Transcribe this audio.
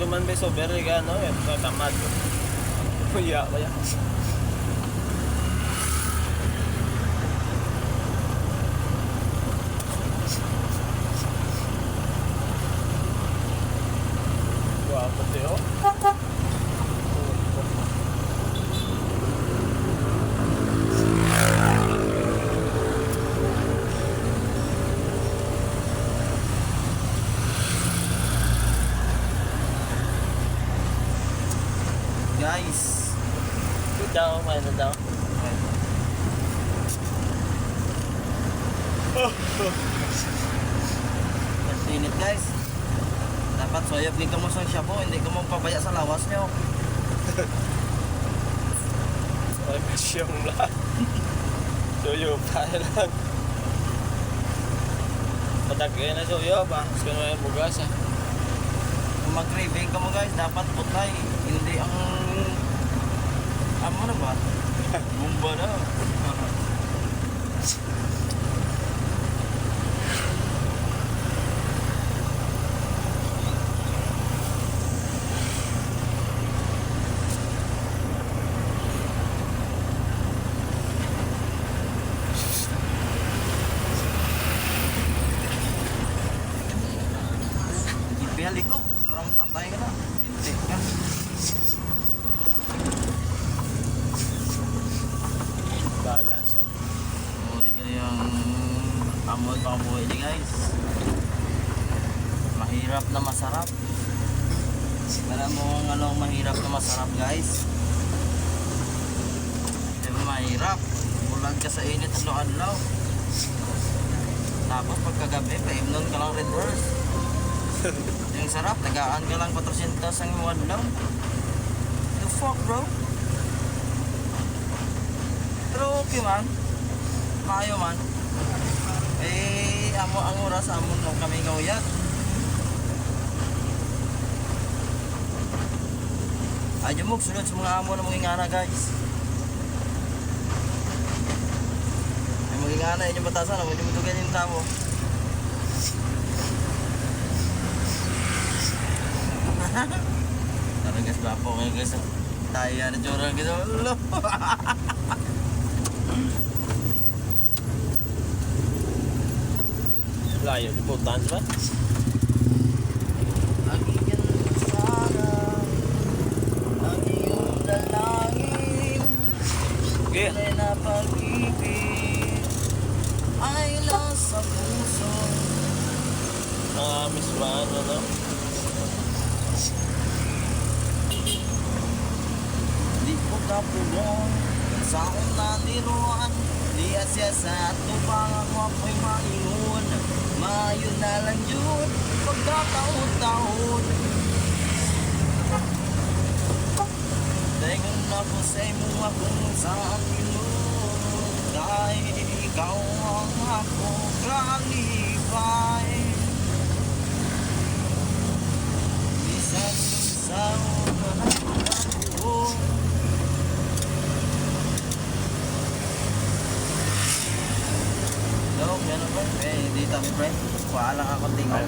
man beso, very ano, tamad. Kuya, kaya. Guwapo tayo. Guys, Good daw, ano daw. init guys. Dapat soyap din kamu sa shabu, hindi ka mo pabaya sa lawas nyo. Ay, masyong lang. Suyo pa lang. Patagay na suyo ba? Gusto mo yung bugas ah. Kung mag-craving ka mo guys, dapat putlay. Hindi ang ano ba? Bumba na. Ipihali ko, parang patay ka na. Pintik ka. Balance. Muli ka yung amoy pakabuhay ni guys. Mahirap na masarap. Alam mo kung ano ang mahirap na masarap guys? Diba mahirap? Bulag ka sa init at adlaw. Tapos pagkagabi, paimnon ka lang red horse. Yung sarap, tagaan ka lang 400 ang iwan lang. The fuck bro? Pero okay man. Maayo man. Eh, amo ang oras, amo nung kami ngawiyat. Ayaw mo, sunod sa mga amo na mga ingana guys. Ay mga ingana, yun yung batasan, huwag yung matugan yung tamo. Tara guys, bapo kayo guys. Tayo yan, jura gitu. Layo, liputan ba? Lagi yan sana ang iyong dalangin. Okay. Tunay na pag-ibig ay nasa puso. Mga miss ba, ano, no? Di ko kapulong sa akong naniruan. Di asya sa tupang ako ako'y maingon. Mayo na lang yun pagkataon-taon. Dayon ako sa imo akong saan minunod. Dahil ikaw ang ako kalipay. Bisan sa umahan ako. Hello, yan ang friend. Eh, dito kami friend. Kuha lang ako tingaw.